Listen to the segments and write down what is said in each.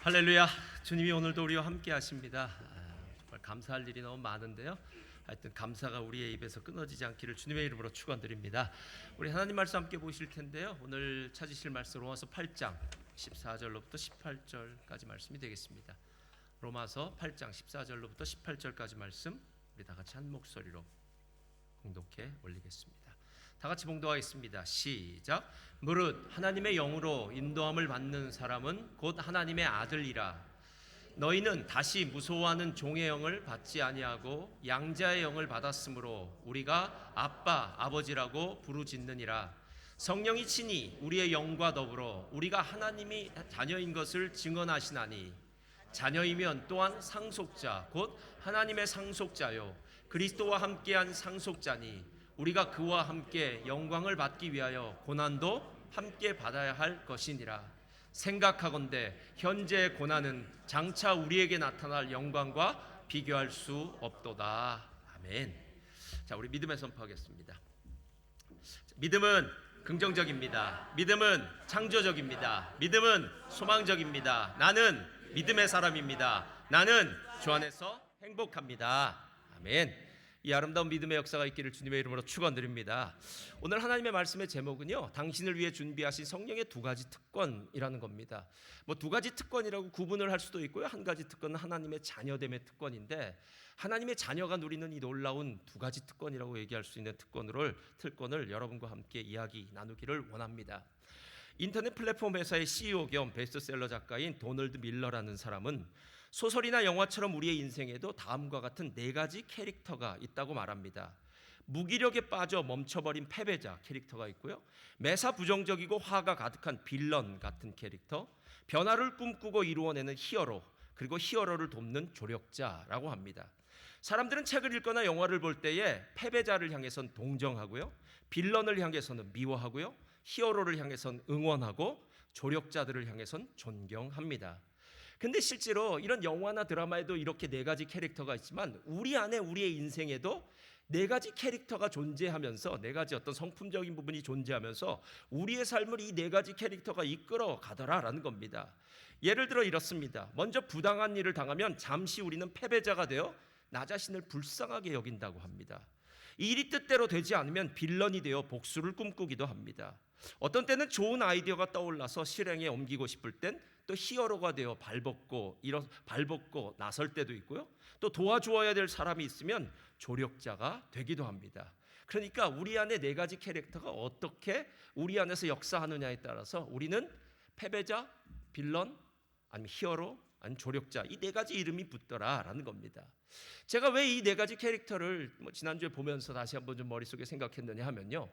할렐루야. 주님이 오늘도 우리와 함께 하십니다. 정말 감사할 일이 너무 많은데요, 하여튼 감사가 우리의 입에서 끊어지지 않기를 주님의 이름으로 축원드립니다. 우리 하나님 말씀 함께 보실 텐데요, 오늘 찾으실 말씀 로마서 8장 14절로부터 18절까지 말씀이 되겠습니다. 로마서 8장 14절로부터 18절까지 말씀 우리 다 같이 한 목소리로 공독해 올리겠습니다. 다 같이 봉독하겠습니다. 시작. 무릇 하나님의 영으로 인도함을 받는 사람은 곧 하나님의 아들이라. 너희는 다시 무소하는 종의 영을 받지 아니하고 양자의 영을 받았으므로 우리가 아빠 아버지라고 부르짖느니라. 성령이 친히 우리의 영과 더불어 우리가 하나님이 자녀인 것을 증언하시나니 자녀이면 또한 상속자 곧 하나님의 상속자요 그리스도와 함께한 상속자니 우리가 그와 함께 영광을 받기 위하여 고난도 함께 받아야 할 것이니라. 생각하건대 현재의 고난은 장차 우리에게 나타날 영광과 비교할 수 없도다. 아멘. 자, 우리 믿음의 선포하겠습니다. 믿음은 긍정적입니다. 믿음은 창조적입니다. 믿음은 소망적입니다. 나는 믿음의 사람입니다. 나는 주 안에서 행복합니다. 아멘. 이 아름다운 믿음의 역사가 있기를 주님의 이름으로 축원드립니다. 오늘 하나님의 말씀의 제목은요, 당신을 위해 준비하신 성령의 두 가지 특권이라는 겁니다. 두 가지 특권이라고 구분을 할 수도 있고요, 한 가지 특권은 하나님의 자녀됨의 특권인데, 하나님의 자녀가 누리는 이 놀라운 두 가지 특권이라고 얘기할 수 있는 특권을 여러분과 함께 이야기 나누기를 원합니다. 인터넷 플랫폼 회사의 CEO 겸 베스트셀러 작가인 도널드 밀러라는 사람은 소설이나 영화처럼 우리의 인생에도 다음과 같은 네 가지 캐릭터가 있다고 말합니다. 무기력에 빠져 멈춰버린 패배자 캐릭터가 있고요, 매사 부정적이고 화가 가득한 빌런 같은 캐릭터, 변화를 꿈꾸고 이루어내는 히어로, 그리고 히어로를 돕는 조력자라고 합니다. 사람들은 책을 읽거나 영화를 볼 때에 패배자를 향해선 동정하고요, 빌런을 향해서는 미워하고요, 히어로를 향해선 응원하고 조력자들을 향해선 존경합니다. 근데 실제로 이런 영화나 드라마에도 이렇게 네 가지 캐릭터가 있지만 우리 안에 우리의 인생에도 네 가지 캐릭터가 존재하면서, 네 가지 어떤 성품적인 부분이 존재하면서 우리의 삶을 이 네 가지 캐릭터가 이끌어 가더라라는 겁니다. 예를 들어 이렇습니다. 먼저 부당한 일을 당하면 잠시 우리는 패배자가 되어 나 자신을 불쌍하게 여긴다고 합니다. 이 일이 뜻대로 되지 않으면 빌런이 되어 복수를 꿈꾸기도 합니다. 어떤 때는 좋은 아이디어가 떠올라서 실행에 옮기고 싶을 땐 또 히어로가 되어 발벗고 나설 때도 있고요, 또 도와주어야 될 사람이 있으면 조력자가 되기도 합니다. 그러니까 우리 안에 네 가지 캐릭터가 어떻게 우리 안에서 역사하느냐에 따라서 우리는 패배자, 빌런, 아니면 히어로, 아니면 조력자, 이 네 가지 이름이 붙더라라는 겁니다. 제가 왜 이 네 가지 캐릭터를 지난주에 보면서 다시 한번 좀 머릿속에 생각했느냐 하면요,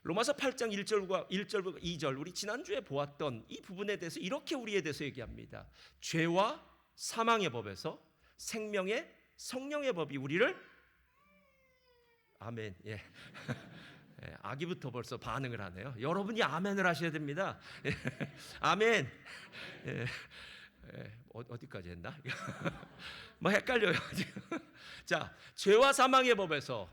로마서 8장 1절과 2절 우리 지난주에 보았던 이 부분에 대해서 이렇게 우리에 대해서 얘기합니다. 죄와 사망의 법에서 생명의 성령의 법이 우리를, 아멘. 예. 아기부터 벌써 반응을 하네요. 여러분이 아멘을 하셔야 됩니다. 아멘. 예. 어디까지 했나? 헷갈려요 지금. 자, 죄와 사망의 법에서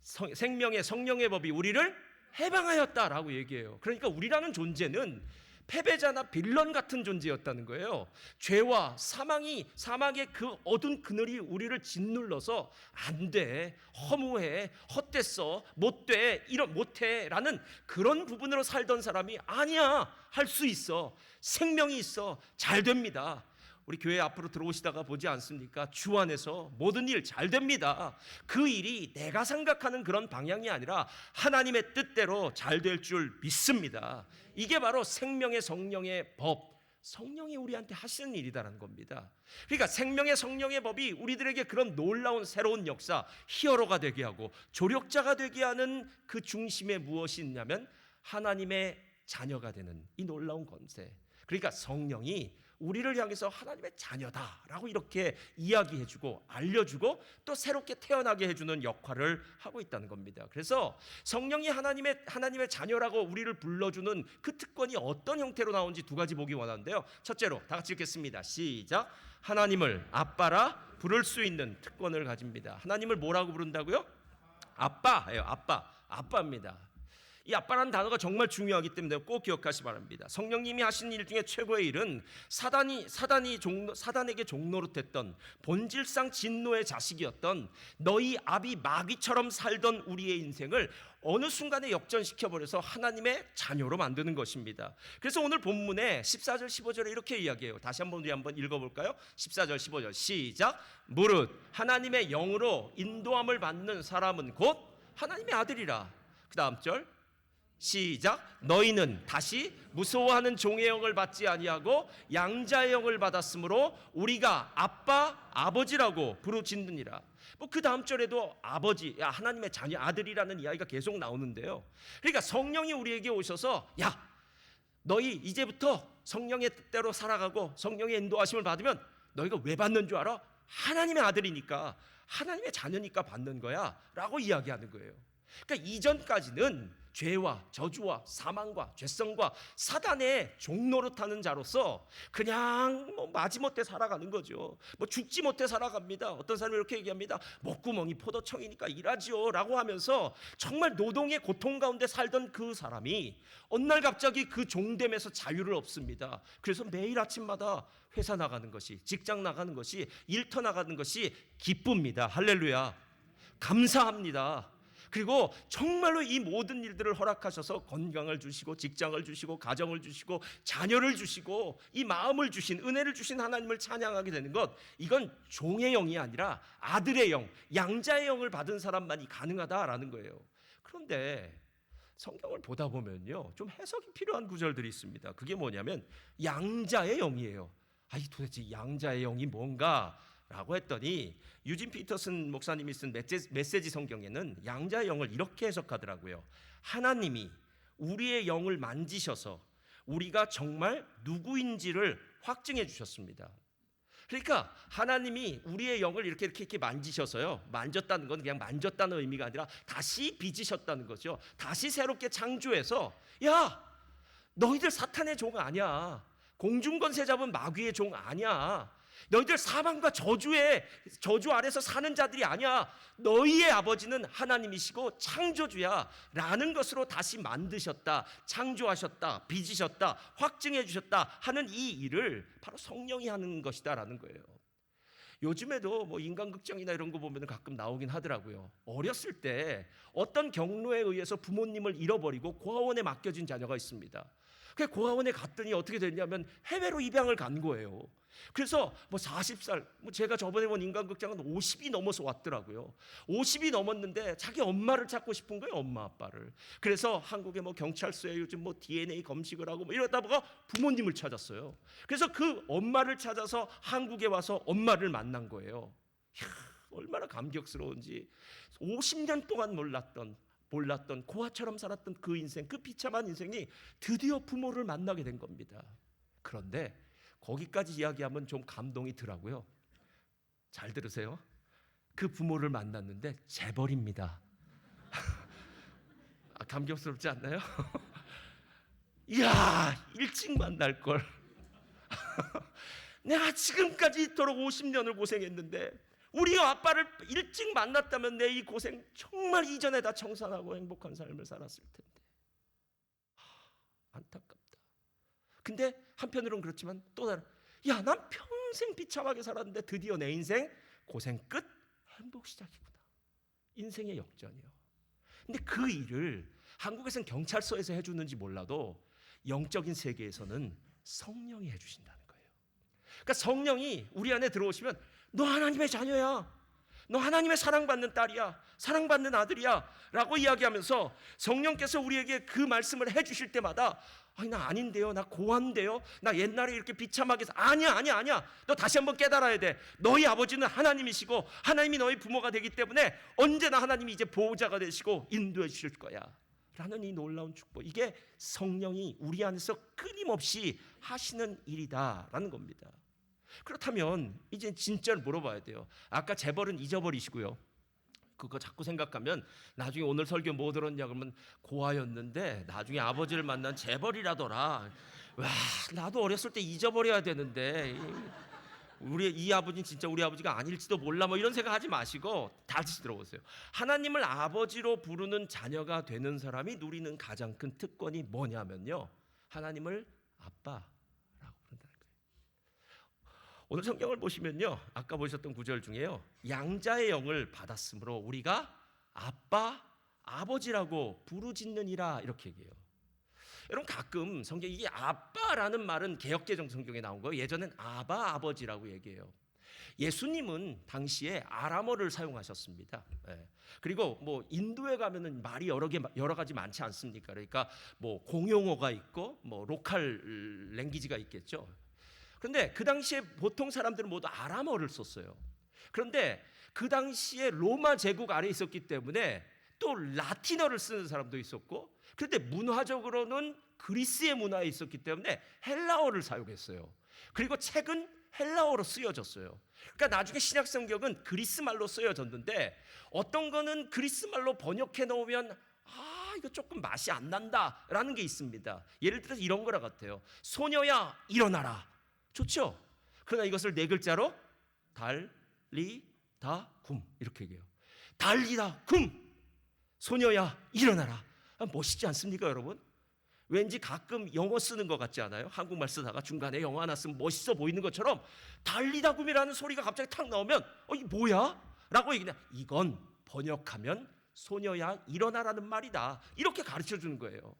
생명의 성령의 법이 우리를 해방하였다라고 얘기해요. 그러니까 우리라는 존재는 패배자나 빌런 같은 존재였다는 거예요. 죄와 사망의 그 어두운 그늘이 우리를 짓눌러서 안 돼, 허무해, 헛됐어, 못돼, 못해라는 그런 부분으로 살던 사람이 아니야, 할 수 있어, 생명이 있어, 잘 됩니다. 우리 교회 앞으로 들어오시다가 보지 않습니까? 주 안에서 모든 일 잘 됩니다. 그 일이 내가 생각하는 그런 방향이 아니라 하나님의 뜻대로 잘 될 줄 믿습니다. 이게 바로 생명의 성령의 법, 성령이 우리한테 하시는 일이다라는 겁니다. 그러니까 생명의 성령의 법이 우리들에게 그런 놀라운 새로운 역사, 히어로가 되게 하고 조력자가 되게 하는 그 중심에 무엇이 있냐면 하나님의 자녀가 되는 이 놀라운 권세. 그러니까 성령이 우리를 향해서 하나님의 자녀다라고 이렇게 이야기해주고 알려주고 또 새롭게 태어나게 해주는 역할을 하고 있다는 겁니다. 그래서 성령이 하나님의 자녀라고 우리를 불러주는 그 특권이 어떤 형태로 나오는지 두 가지 보기 원하는데요. 첫째로 다 같이 읽겠습니다. 시작. 하나님을 아빠라 부를 수 있는 특권을 가집니다. 하나님을 뭐라고 부른다고요? 아빠예요. 아빠입니다. 이 아빠라는 단어가 정말 중요하기 때문에 꼭 기억하시 바랍니다. 성령님이 하신 일 중에 최고의 일은 사단에게 종노릇했던 본질상 진노의 자식이었던 너희 아비 마귀처럼 살던 우리의 인생을 어느 순간에 역전시켜버려서 하나님의 자녀로 만드는 것입니다. 그래서 오늘 본문에 14절 15절에 이렇게 이야기해요. 다시 우리 한번 읽어볼까요? 14절 15절 시작. 무릇 하나님의 영으로 인도함을 받는 사람은 곧 하나님의 아들이라. 그 다음 절 시작. 너희는 다시 무서워하는 종의 영을 받지 아니하고 양자의 영을 받았으므로 우리가 아빠 아버지라고 부르짖느니라. 뭐 그 다음 절에도 아버지, 하나님의 자녀, 아들이라는 이야기가 계속 나오는데요. 그러니까 성령이 우리에게 오셔서 야, 너희 이제부터 성령의 뜻대로 살아가고 성령의 인도하심을 받으면 너희가 왜 받는 줄 알아? 하나님의 아들이니까, 하나님의 자녀니까 받는 거야 라고 이야기하는 거예요. 그러니까 이전까지는 죄와 저주와 사망과 죄성과 사단의 종노릇하는 자로서 그냥 마지못해 살아가는 거죠. 죽지 못해 살아갑니다. 어떤 사람이 이렇게 얘기합니다. 목구멍이 포도청이니까 일하지요 라고 하면서 정말 노동의 고통 가운데 살던 그 사람이 어느 날 갑자기 그 종됨에서 자유를 얻습니다. 그래서 매일 아침마다 회사 나가는 것이, 직장 나가는 것이, 일터 나가는 것이 기쁩니다. 할렐루야. 감사합니다. 그리고 정말로 이 모든 일들을 허락하셔서 건강을 주시고 직장을 주시고 가정을 주시고 자녀를 주시고 이 마음을 주신, 은혜를 주신 하나님을 찬양하게 되는 것, 이건 종의 영이 아니라 아들의 영, 양자의 영을 받은 사람만이 가능하다라는 거예요. 그런데 성경을 보다 보면요, 좀 해석이 필요한 구절들이 있습니다. 그게 뭐냐면 양자의 영이에요. 아니 도대체 양자의 영이 뭔가? 라고 했더니 유진 피터슨 목사님이 쓴 메시지 성경에는 양자의 영을 이렇게 해석하더라고요. 하나님이 우리의 영을 만지셔서 우리가 정말 누구인지를 확증해 주셨습니다. 그러니까 하나님이 우리의 영을 이렇게 만지셔서요, 만졌다는 건 그냥 만졌다는 의미가 아니라 다시 빚으셨다는 거죠. 다시 새롭게 창조해서 야, 너희들 사탄의 종 아니야. 공중권세 잡은 마귀의 종 아니야. 너희들 사망과 저주 아래서 사는 자들이 아니야. 너희의 아버지는 하나님이시고 창조주야 라는 것으로 다시 만드셨다, 창조하셨다, 빚으셨다, 확증해 주셨다 하는 이 일을 바로 성령이 하는 것이다 라는 거예요. 요즘에도 인간극장이나 이런 거 보면 가끔 나오긴 하더라고요. 어렸을 때 어떤 경로에 의해서 부모님을 잃어버리고 고아원에 맡겨진 자녀가 있습니다. 그 고아원에 갔더니 어떻게 됐냐면 해외로 입양을 간 거예요. 그래서 40살, 제가 저번에 본 인간극장은 50이 넘어서 왔더라고요. 50이 넘었는데 자기 엄마를 찾고 싶은 거예요, 엄마 아빠를. 그래서 한국의 경찰서에 요즘 DNA 검식을 하고 이러다 보가 부모님을 찾았어요. 그래서 그 엄마를 찾아서 한국에 와서 엄마를 만난 거예요. 이야, 얼마나 감격스러운지. 50년 동안 몰랐던 고아처럼 살았던 그 인생, 그 비참한 인생이 드디어 부모를 만나게 된 겁니다. 그런데 거기까지 이야기하면 좀 감동이 더라고요. 잘 들으세요. 그 부모를 만났는데 재벌입니다. 감격스럽지 않나요? 이야, 일찍 만날 걸. 내가 지금까지 이토록 50년을 고생했는데 우리 아빠를 일찍 만났다면 내 이 고생 정말 이전에 다 청산하고 행복한 삶을 살았을 텐데. 안타깝다. 근데 한편으로는 그렇지만 또 다른, 야, 난 평생 비참하게 살았는데 드디어 내 인생 고생 끝, 행복 시작이구나. 인생의 역전이요. 근데 그 일을 한국에서는 경찰서에서 해주는지 몰라도 영적인 세계에서는 성령이 해주신다는 거예요. 그러니까 성령이 우리 안에 들어오시면 너 하나님의 자녀야, 너 하나님의 사랑받는 딸이야, 사랑받는 아들이야 라고 이야기하면서 성령께서 우리에게 그 말씀을 해주실 때마다 아니, 나 아닌데요, 나 고아인데요, 나 옛날에 이렇게 비참하게 아니야. 너 다시 한번 깨달아야 돼. 너희 아버지는 하나님이시고 하나님이 너희 부모가 되기 때문에 언제나 하나님이 이제 보호자가 되시고 인도해 주실 거야 라는 이 놀라운 축복, 이게 성령이 우리 안에서 끊임없이 하시는 일이다라는 겁니다. 그렇다면 이제 진짜를 물어봐야 돼요. 아까 재벌은 잊어버리시고요. 그거 자꾸 생각하면 나중에 오늘 설교 뭐 들었냐 그러면 고아였는데 나중에 아버지를 만난 재벌이라더라. 와, 나도 어렸을 때 잊어버려야 되는데 이 아버지는 진짜 우리 아버지가 아닐지도 몰라 뭐 이런 생각하지 마시고 다시 들어보세요. 하나님을 아버지로 부르는 자녀가 되는 사람이 누리는 가장 큰 특권이 뭐냐면요, 하나님을 아빠라고 부른다는 거예요. 오늘 성경을 보시면요, 아까 보셨던 구절 중에요, 양자의 영을 받았으므로 우리가 아빠, 아버지라고 부르짖느니라 이렇게 얘기해요. 여러분, 가끔 성경 이게 아빠라는 말은 개역개정 성경에 나온 거예요. 예전엔 아바, 아버지라고 얘기해요. 예수님은 당시에 아람어를 사용하셨습니다. 그리고 뭐 인도에 가면은 말이 여러 가지 많지 않습니까? 그러니까 뭐 공용어가 있고 뭐 로컬 랭귀지가 있겠죠. 그런데 그 당시에 보통 사람들은 모두 아람어를 썼어요. 그런데 그 당시에 로마 제국 아래에 있었기 때문에 또 라틴어를 쓰는 사람도 있었고, 그런데 문화적으로는 그리스의 문화에 있었기 때문에 헬라어를 사용했어요. 그리고 책은 헬라어로 쓰여졌어요. 그러니까 나중에 신약 성경은 그리스 말로 쓰여졌는데, 어떤 거는 그리스 말로 번역해 놓으면 이거 조금 맛이 안 난다라는 게 있습니다. 예를 들어서 이런 거라 같아요. 소녀야 일어나라. 좋죠? 그러나 이것을 네 글자로 달리다 굼 이렇게 얘기해요. 달리다 굼. 소녀야 일어나라. 멋있지 않습니까, 여러분? 왠지 가끔 영어 쓰는 것 같지 않아요? 한국말 쓰다가 중간에 영어 하나 쓰면 멋있어 보이는 것처럼 달리다 굼이라는 소리가 갑자기 탁 나오면 이게 뭐야? 라고 얘기해. 이건 번역하면 소녀야 일어나라는 말이다, 이렇게 가르쳐 주는 거예요.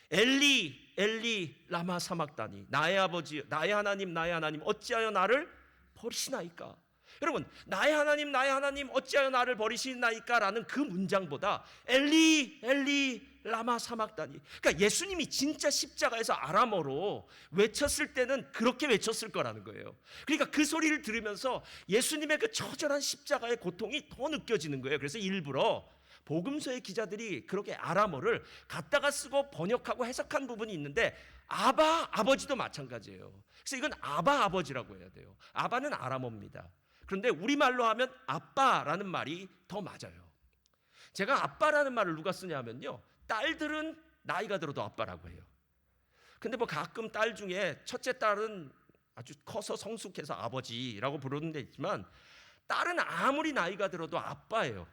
엘리 엘리 라마 사막다니, 나의 아버지, 나의 하나님 어찌하여 나를 버리시나이까. 여러분, 나의 하나님 어찌하여 나를 버리시나이까 라는 그 문장보다 엘리 엘리 라마 사막다니, 그러니까 예수님이 진짜 십자가에서 아람어로 외쳤을 때는 그렇게 외쳤을 거라는 거예요. 그러니까 그 소리를 들으면서 예수님의 그 처절한 십자가의 고통이 더 느껴지는 거예요. 그래서 일부러 복음서의 기자들이 그렇게 아람어를 갖다가 쓰고 번역하고 해석한 부분이 있는데, 아바, 아버지도 마찬가지예요. 그래서 이건 아바, 아버지라고 해야 돼요. 아바는 아람어입니다. 그런데 우리말로 하면 아빠라는 말이 더 맞아요. 제가 아빠라는 말을 누가 쓰냐면요, 딸들은 나이가 들어도 아빠라고 해요. 근데 뭐 가끔 딸 중에 첫째 딸은 아주 커서 성숙해서 아버지라고 부르는 데 있지만, 딸은 아무리 나이가 들어도 아빠예요.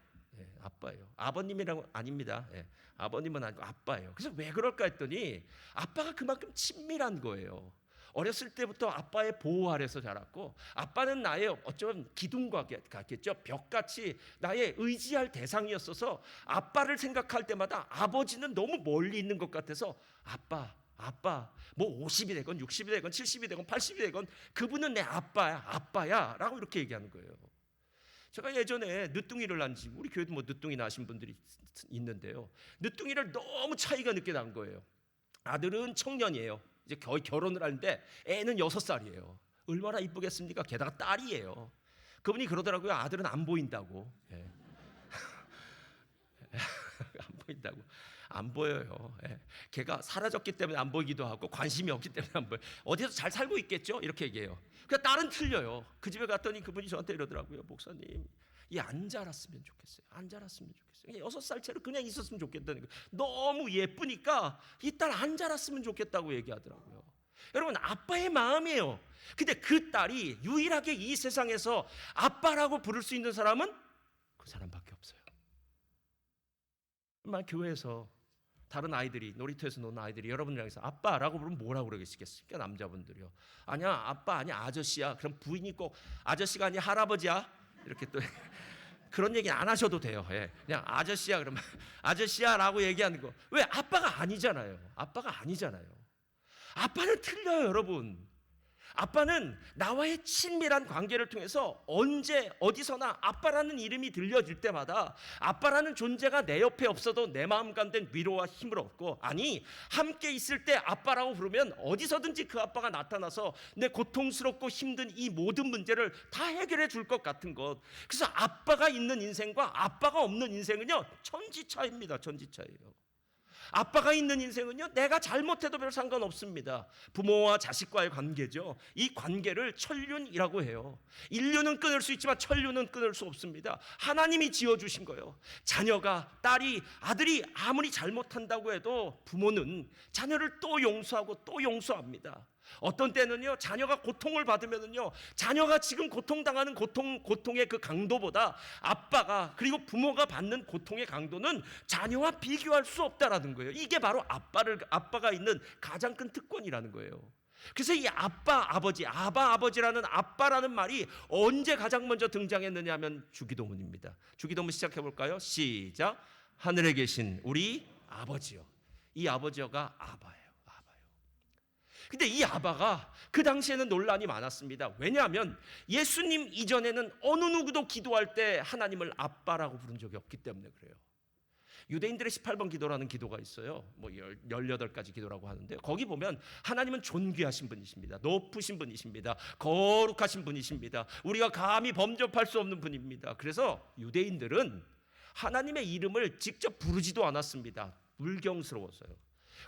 아빠예요. 아버님이라고 아닙니다. 아버님은 아니고 아빠예요. 그래서 왜 그럴까 했더니 아빠가 그만큼 친밀한 거예요. 어렸을 때부터 아빠의 보호 아래서 자랐고, 아빠는 나의 어쩌면 기둥과 같겠죠. 벽같이 나의 의지할 대상이었어서 아빠를 생각할 때마다 아버지는 너무 멀리 있는 것 같아서 아빠 뭐 50이 되건 60이 되건 70이 되건 80이 되건 그분은 내 아빠야 라고 이렇게 얘기하는 거예요. 제가 예전에 늦둥이를 낳은지, 우리 교회도 뭐 늦둥이 낳으신 분들이 있는데요, 늦둥이를 너무 차이가 늦게 낳은 거예요. 아들은 청년이에요. 이제 거의 결혼을 하는데 애는 6살이에요. 얼마나 이쁘겠습니까? 게다가 딸이에요. 그분이 그러더라고요. 아들은 안 보인다고. 안 보인다고. 안 보여요. 걔가 사라졌기 때문에 안 보이기도 하고 관심이 없기 때문에 안 보여요. 어디서 잘 살고 있겠죠? 이렇게 얘기해요. 그 딸은 틀려요. 그 집에 갔더니 그분이 저한테 이러더라고요. 목사님, 얘 안 자랐으면 좋겠어요. 안 자랐으면 좋겠어요. 6살째로 그냥 있었으면 좋겠다는 거예요. 너무 예쁘니까 이 딸 안 자랐으면 좋겠다고 얘기하더라고요. 여러분, 아빠의 마음이에요. 근데 그 딸이 유일하게 이 세상에서 아빠라고 부를 수 있는 사람은 그 사람밖에 없어요. 정말 교회에서 다른 아이들이, 놀이터에서 노는 아이들이 여러분이랑 해서 아빠라고 부르면 뭐라고 그러겠습니까? 남자분들이요. 아니야, 아빠 아니야, 아저씨야. 그럼 부인이 꼭 아저씨가 아니야, 할아버지야. 이렇게 또 그런 얘기 안 하셔도 돼요. 그냥 아저씨야 그러면 아저씨야라고 얘기하는 거. 왜? 아빠가 아니잖아요. 아빠가 아니잖아요. 아빠는 틀려요, 여러분. 아빠는 나와의 친밀한 관계를 통해서 언제 어디서나 아빠라는 이름이 들려질 때마다 아빠라는 존재가 내 옆에 없어도 내 마음 가운데 위로와 힘을 얻고, 아니 함께 있을 때 아빠라고 부르면 어디서든지 그 아빠가 나타나서 내 고통스럽고 힘든 이 모든 문제를 다 해결해 줄 것 같은 것. 그래서 아빠가 있는 인생과 아빠가 없는 인생은요, 천지차이입니다. 천지차이예요. 아빠가 있는 인생은요, 내가 잘못해도 별 상관없습니다. 부모와 자식과의 관계죠. 이 관계를 천륜이라고 해요. 인륜은 끊을 수 있지만 천륜은 끊을 수 없습니다. 하나님이 지어주신 거예요. 자녀가, 딸이, 아들이 아무리 잘못한다고 해도 부모는 자녀를 또 용서하고 또 용서합니다. 어떤 때는요, 자녀가 고통을 받으면요, 자녀가 지금 고통당하는 고통의 그 강도보다 아빠가, 그리고 부모가 받는 고통의 강도는 자녀와 비교할 수 없다라는 거예요. 이게 바로 아빠가 있는 가장 큰 특권이라는 거예요. 그래서 이 아버지라는 아빠라는 말이 언제 가장 먼저 등장했느냐 하면 주기도문입니다. 주기도문 시작해 볼까요? 시작. 하늘에 계신 우리 아버지요. 이 아버지가 아바예요. 근데 이 아바가 그 당시에는 논란이 많았습니다. 왜냐하면 예수님 이전에는 어느 누구도 기도할 때 하나님을 아빠라고 부른 적이 없기 때문에 그래요. 유대인들의 18번 기도라는 기도가 있어요. 18가지 기도라고 하는데 거기 보면 하나님은 존귀하신 분이십니다. 높으신 분이십니다. 거룩하신 분이십니다. 우리가 감히 범접할 수 없는 분입니다. 그래서 유대인들은 하나님의 이름을 직접 부르지도 않았습니다. 불경스러워서요.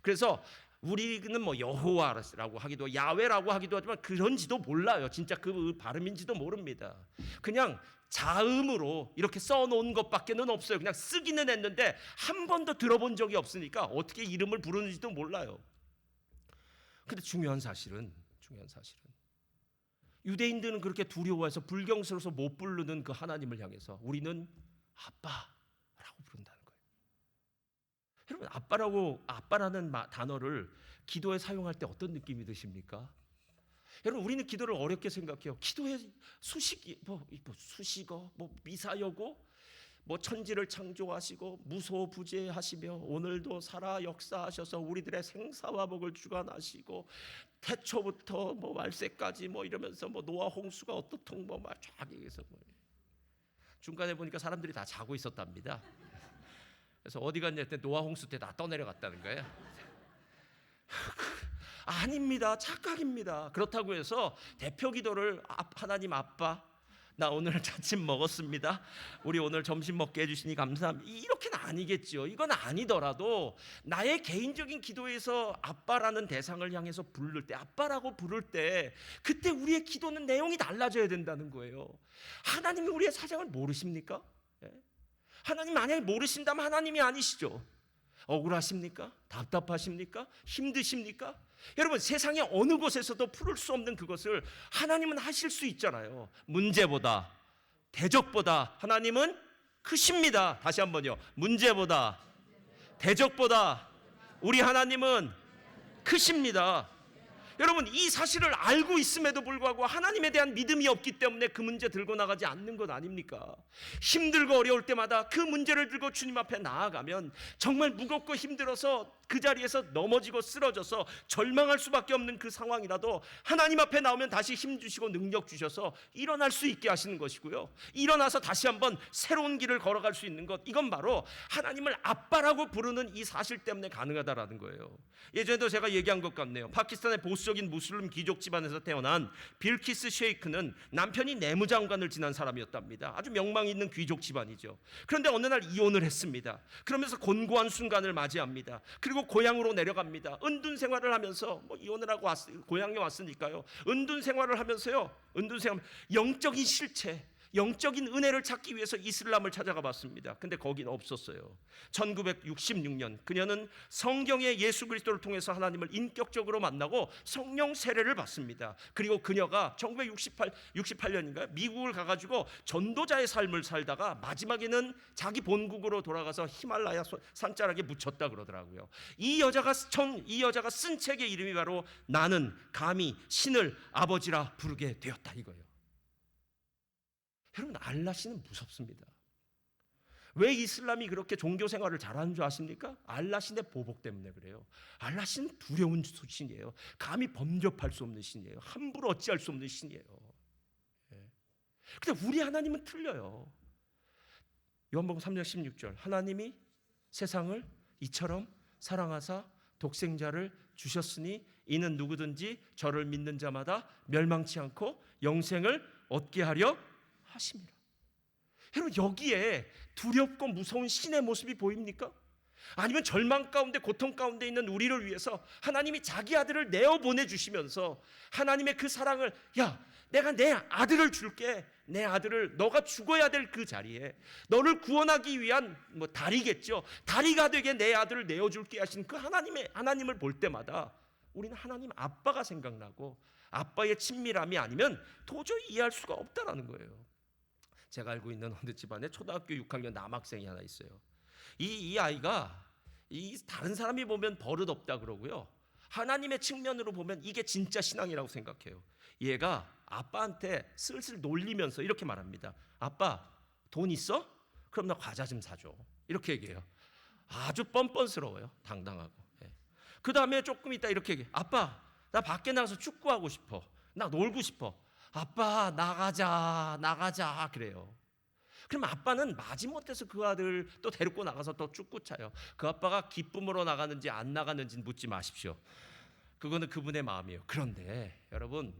그래서 우리는 여호와라고 하기도 야훼라고 하기도 하지만 그런지도 몰라요. 진짜 그 발음인지도 모릅니다. 그냥 자음으로 이렇게 써놓은 것밖에는 없어요. 그냥 쓰기는 했는데 한 번도 들어본 적이 없으니까 어떻게 이름을 부르는지도 몰라요. 근데 중요한 사실은 유대인들은 그렇게 두려워해서 불경스러워서 못 부르는 그 하나님을 향해서 우리는 아빠라고 부른다는 거예요. 여러분, 아빠라는 단어를 기도에 사용할 때 어떤 느낌이 드십니까? 여러분, 우리는 기도를 어렵게 생각해요. 기도의 수식어, 미사여고, 천지를 창조하시고 무소부재하시며 오늘도 살아 역사하셔서 우리들의 생사와 복을 주관하시고 태초부터 말세까지 이러면서 노아 홍수가 어떻통 쫙 얘기해서 중간에 보니까 사람들이 다 자고 있었답니다. 그래서 어디 갔냐 했더니 노아 홍수 때 다 떠내려갔다는 거예요. 아닙니다. 착각입니다. 그렇다고 해서 대표 기도를 하나님 아빠, 나 오늘 아침 먹었습니다. 우리 오늘 점심 먹게 해주시니 감사합니다. 이렇게는 아니겠죠. 이건 아니더라도 나의 개인적인 기도에서 아빠라는 대상을 향해서 부를 때, 아빠라고 부를 때 그때 우리의 기도는 내용이 달라져야 된다는 거예요. 하나님이 우리의 사정을 모르십니까? 하나님 만약에 모르신다면 하나님이 아니시죠. 억울하십니까? 답답하십니까? 힘드십니까? 여러분, 세상의 어느 곳에서도 풀을 수 없는 그것을 하나님은 하실 수 있잖아요. 문제보다, 대적보다 하나님은 크십니다. 다시 한번요. 문제보다, 대적보다 우리 하나님은 크십니다. 여러분, 이 사실을 알고 있음에도 불구하고 하나님에 대한 믿음이 없기 때문에 그 문제 들고 나가지 않는 것 아닙니까? 힘들고 어려울 때마다 그 문제를 들고 주님 앞에 나아가면 정말 무겁고 힘들어서 그 자리에서 넘어지고 쓰러져서 절망할 수밖에 없는 그 상황이라도 하나님 앞에 나오면 다시 힘 주시고 능력 주셔서 일어날 수 있게 하시는 것이고요. 일어나서 다시 한번 새로운 길을 걸어갈 수 있는 것, 이건 바로 하나님을 아빠라고 부르는 이 사실 때문에 가능하다라는 거예요. 예전에도 제가 얘기한 것 같네요. 파키스탄의 보수적인 무슬림 귀족 집안에서 태어난 빌키스 셰이크는 남편이 내무장관을 지난 사람이었답니다. 아주 명망 있는 귀족 집안이죠. 그런데 어느 날 이혼을 했습니다. 그러면서 곤고한 순간을 맞이합니다. 그리고 고향으로 내려갑니다. 은둔 생활을 하면서 이혼을 하고 고향에 왔으니까요. 은둔 생활을 하면서요. 영적인 실체, 영적인 은혜를 찾기 위해서 이슬람을 찾아가 봤습니다. 근데 거긴 없었어요. 1966년 그녀는 성경의 예수 그리스도를 통해서 하나님을 인격적으로 만나고 성령 세례를 받습니다. 그리고 그녀가 1968년인가요? 미국을 가가지고 전도자의 삶을 살다가 마지막에는 자기 본국으로 돌아가서 히말라야 산자락에 묻혔다 그러더라고요. 이 여자가 쓴 책의 이름이 바로 나는 감히 신을 아버지라 부르게 되었다 이거예요. 여러분, 알라씨는 무섭습니다. 왜 이슬람이 그렇게 종교 생활을 잘하는 줄 아십니까? 알라신의 보복 때문에 그래요. 알라신은 두려운 신이에요. 감히 범접할 수 없는 신이에요. 함부로 어찌할 수 없는 신이에요. 근데 우리 하나님은 틀려요. 요한복음 3장 16절, 하나님이 세상을 이처럼 사랑하사 독생자를 주셨으니 이는 누구든지 저를 믿는 자마다 멸망치 않고 영생을 얻게 하려 하심이라. 여러분, 여기에 두렵고 무서운 신의 모습이 보입니까? 아니면 절망 가운데 고통 가운데 있는 우리를 위해서 하나님이 자기 아들을 내어 보내주시면서 하나님의 그 사랑을, 야, 내가 내 아들을 줄게, 내 아들을 너가 죽어야 될 그 자리에 너를 구원하기 위한 다리겠죠, 다리가 되게 내 아들을 내어줄게 하신 그 하나님을 볼 때마다 우리는 하나님 아빠가 생각나고 아빠의 친밀함이 아니면 도저히 이해할 수가 없다라는 거예요. 제가 알고 있는 어느 집안에 초등학교 6학년 남학생이 하나 있어요. 이 아이가 다른 사람이 보면 버릇없다 그러고요, 하나님의 측면으로 보면 이게 진짜 신앙이라고 생각해요. 얘가 아빠한테 슬슬 놀리면서 이렇게 말합니다. 아빠, 돈 있어? 그럼 나 과자 좀 사줘. 이렇게 얘기해요. 아주 뻔뻔스러워요. 당당하고. 그 다음에 조금 있다 이렇게 얘기해. 아빠, 나 밖에 나가서 축구하고 싶어. 나 놀고 싶어. 아빠, 나가자 그래요. 그럼 아빠는 마지못해서 그 아들 또 데리고 나가서 또 축구 차요. 그 아빠가 기쁨으로 나가는지 안 나가는지 묻지 마십시오. 그거는 그분의 마음이에요. 그런데 여러분,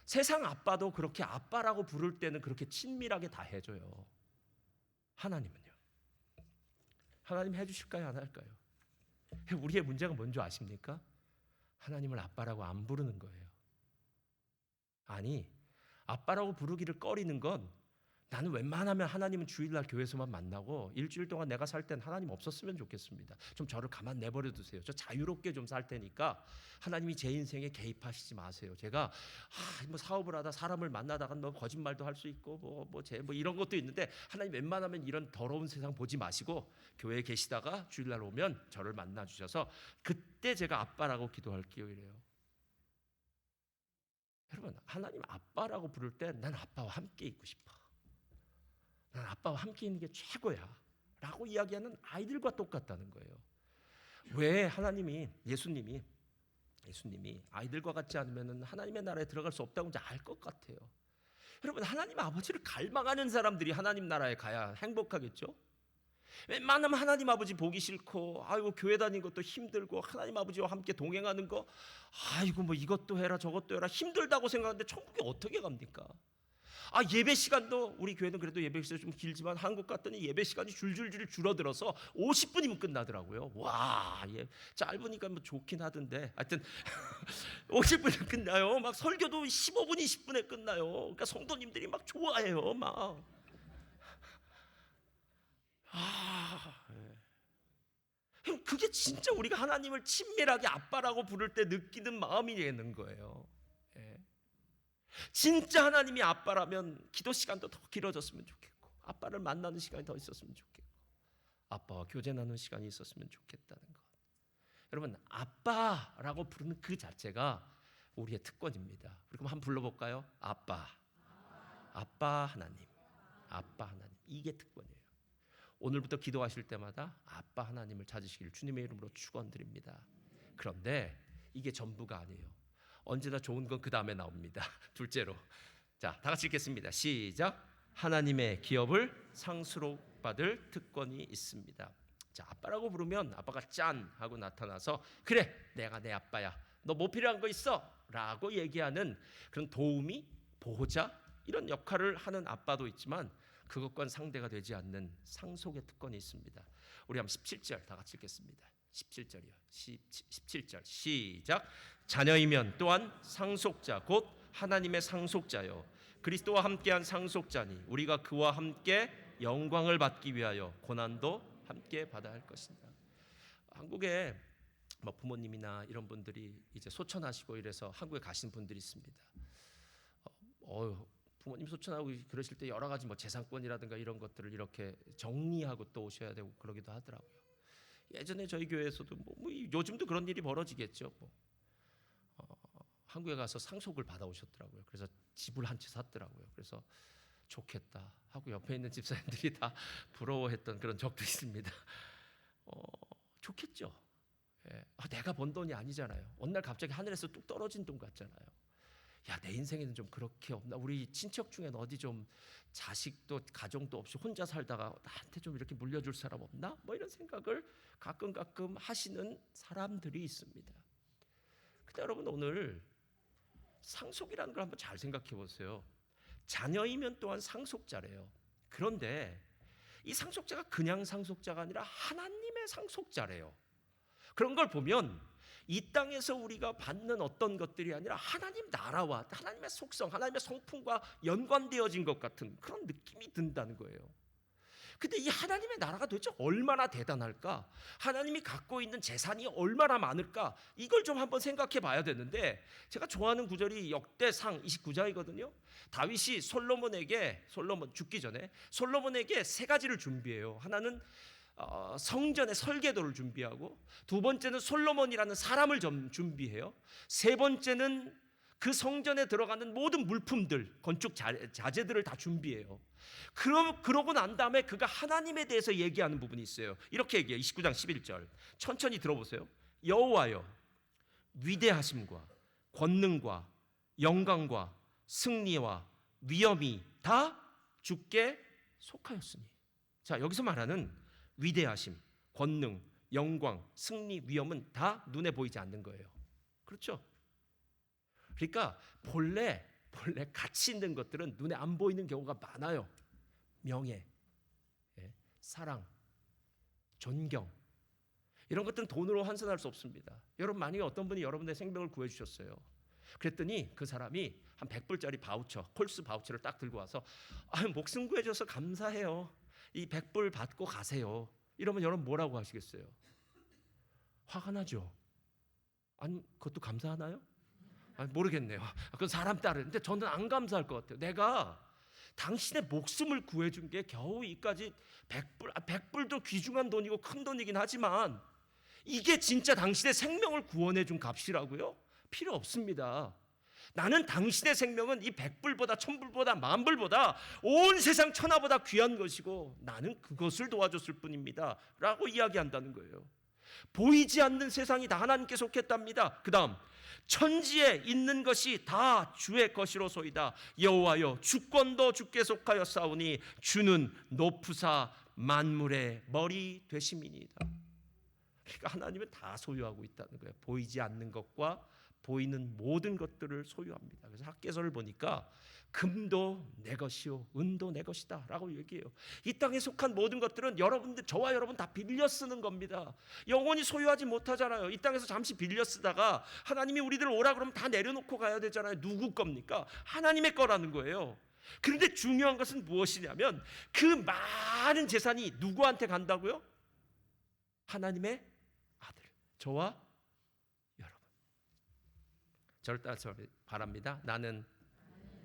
세상 아빠도 그렇게 아빠라고 부를 때는 그렇게 친밀하게 다 해줘요. 하나님은요? 하나님 해주실까요? 안 할까요? 우리의 문제가 뭔지 아십니까? 하나님을 아빠라고 안 부르는 거예요. 아니, 아빠라고 부르기를 꺼리는 건, 나는 웬만하면 하나님은 주일날 교회에서만 만나고 일주일 동안 내가 살 땐 하나님 없었으면 좋겠습니다. 좀 저를 가만 내버려 두세요. 저 자유롭게 좀 살 테니까 하나님이 제 인생에 개입하시지 마세요. 제가 뭐 사업을 하다 사람을 만나다가 뭐 거짓말도 할 수 있고 뭐 이런 것도 있는데, 하나님 웬만하면 이런 더러운 세상 보지 마시고 교회에 계시다가 주일날 오면 저를 만나 주셔서 그때 제가 아빠라고 기도할게요, 이래요. 여러분, 하나님 아빠라고 부를 때 난 아빠와 함께 있고 싶어. 난 아빠와 함께 있는 게 최고야 라고 이야기하는 아이들과 똑같다는 거예요. 왜 하나님이, 예수님이 아이들과 같지 않으면 하나님의 나라에 들어갈 수 없다고 이제 알 것 같아요. 여러분, 하나님 아버지를 갈망하는 사람들이 하나님 나라에 가야 행복하겠죠? 웬만하면 하나님 아버지 보기 싫고, 아이고 교회 다니는 것도 힘들고, 하나님 아버지와 함께 동행하는 거, 아이고 뭐 이것도 해라 저것도 해라 힘들다고 생각하는데 천국에 어떻게 갑니까? 예배 시간도, 우리 교회는 그래도 예배 시간이 좀 길지만 한국 갔더니 예배 시간이 줄줄줄 줄어들어서 50분이면 끝나더라고요. 와, 짧으니까 뭐 좋긴 하던데, 하여튼 50분이면 끝나요. 막 설교도 15분, 20분에 끝나요. 그러니까 성도님들이 막 좋아해요, 막. 그게 진짜 우리가 하나님을 친밀하게 아빠라고 부를 때 느끼는 마음이겠는 거예요. 진짜 하나님이 아빠라면 기도 시간도 더 길어졌으면 좋겠고, 아빠를 만나는 시간이 더 있었으면 좋겠고, 아빠와 교제 나누는 시간이 있었으면 좋겠다는 것. 여러분, 아빠라고 부르는 그 자체가 우리의 특권입니다. 그럼 한번 불러볼까요? 아빠 하나님, 아빠 하나님, 이게 특권이에요. 오늘부터 기도하실 때마다 아빠 하나님을 찾으시길 주님의 이름으로 축원드립니다. 그런데 이게 전부가 아니에요. 언제나 좋은 건 그 다음에 나옵니다. 둘째로, 자, 다 같이 읽겠습니다. 시작. 하나님의 기업을 상수로 받을 특권이 있습니다. 자, 아빠라고 부르면 아빠가 짠 하고 나타나서, 그래 내가 내 아빠야, 너 뭐 필요한 거 있어? 라고 얘기하는 그런 도우미, 보호자, 이런 역할을 하는 아빠도 있지만, 그것과는 상대가 되지 않는 상속의 특권이 있습니다. 우리 한번 17절 다 같이 읽겠습니다. 17절이요. 17절 시작. 자녀이면 또한 상속자 곧 하나님의 상속자요 그리스도와 함께한 상속자니 우리가 그와 함께 영광을 받기 위하여 고난도 함께 받아야 할 것이다. 한국에 뭐 부모님이나 이런 분들이 이제 소천하시고 이래서 한국에 가신 분들이 있습니다. 부모님 소천하고 그러실 때 여러 가지 뭐 재산권이라든가 이런 것들을 이렇게 정리하고 또 오셔야 되고 그러기도 하더라고요. 예전에 저희 교회에서도 요즘도 그런 일이 벌어지겠죠. 한국에 가서 상속을 받아오셨더라고요. 그래서 집을 한 채 샀더라고요. 그래서 좋겠다 하고 옆에 있는 집사님들이 다 부러워했던 그런 적도 있습니다. 좋겠죠. 내가 번 돈이 아니잖아요. 어느 날 갑자기 하늘에서 뚝 떨어진 돈 같잖아요. 야, 내 인생에는 좀 그렇게 없나? 우리 친척 중엔 어디 좀 자식도 가정도 없이 혼자 살다가 나한테 좀 이렇게 물려줄 사람 없나? 뭐 이런 생각을 가끔 하시는 사람들이 있습니다. 근데 여러분, 오늘 상속이라는 걸 한번 잘 생각해 보세요. 자녀이면 또한 상속자래요. 그런데 이 상속자가 그냥 상속자가 아니라 하나님의 상속자래요. 그런 걸 보면 이 땅에서 우리가 받는 어떤 것들이 아니라 하나님 나라와 하나님의 속성, 하나님의 성품과 연관되어진 것 같은 그런 느낌이 든다는 거예요. 근데 이 하나님의 나라가 도대체 얼마나 대단할까? 하나님이 갖고 있는 재산이 얼마나 많을까? 이걸 좀 한번 생각해 봐야 되는데, 제가 좋아하는 구절이 역대상 29장이거든요. 다윗이 솔로몬 죽기 전에 솔로몬에게 세 가지를 준비해요. 하나는 성전의 설계도를 준비하고, 두 번째는 솔로몬이라는 사람을 준비해요. 세 번째는 그 성전에 들어가는 모든 물품들, 건축 자재들을 다 준비해요. 그러고 난 다음에 그가 하나님에 대해서 얘기하는 부분이 있어요. 이렇게 얘기해요. 29장 11절 천천히 들어보세요. 여호와여, 위대하심과 권능과 영광과 승리와 위엄이 다 주께 속하였으니. 자, 여기서 말하는 위대하심, 권능, 영광, 승리, 위엄은 다 눈에 보이지 않는 거예요. 그렇죠? 그러니까 본래 가치 있는 것들은 눈에 안 보이는 경우가 많아요. 명예, 사랑, 존경, 이런 것들은 돈으로 환산할 수 없습니다. 여러분, 만약에 어떤 분이 여러분의 생명을 구해주셨어요. 그랬더니 그 사람이 한 100불짜리 바우처, 콜스 바우처를 딱 들고 와서 목숨 구해줘서 감사해요, 이 100불 받고 가세요, 이러면 여러분 뭐라고 하시겠어요? 화가 나죠? 아니, 그것도 감사하나요? 모르겠네요. 그건 사람 따르. 근데 저는 안 감사할 것 같아요. 내가 당신의 목숨을 구해준 게 겨우 이까지 100불도 귀중한 돈이고 큰 돈이긴 하지만, 이게 진짜 당신의 생명을 구원해준 값이라고요? 필요 없습니다. 나는 당신의 생명은 이 100불보다 1000불보다 10,000불보다 온 세상 천하보다 귀한 것이고, 나는 그것을 도와줬을 뿐입니다 라고 이야기한다는 거예요. 보이지 않는 세상이 다 하나님께 속했답니다. 그 다음, 천지에 있는 것이 다 주의 것이로소이다. 여호와여, 주권도 주께 속하여 싸우니 주는 높으사 만물의 머리 되심이니이다. 그러니까 하나님은 다 소유하고 있다는 거예요. 보이지 않는 것과 보이는 모든 것들을 소유합니다. 그래서 학개서를 보니까 금도 내 것이요 은도 내 것이다 라고 얘기해요. 이 땅에 속한 모든 것들은 여러분들, 저와 여러분 다 빌려 쓰는 겁니다. 영원히 소유하지 못하잖아요. 이 땅에서 잠시 빌려 쓰다가 하나님이 우리들 오라 그러면 다 내려놓고 가야 되잖아요. 누구 겁니까? 하나님의 거라는 거예요. 그런데 중요한 것은 무엇이냐면, 그 많은 재산이 누구한테 간다고요? 하나님의 아들, 저와 여러분. 저를 따라서 바랍니다. 나는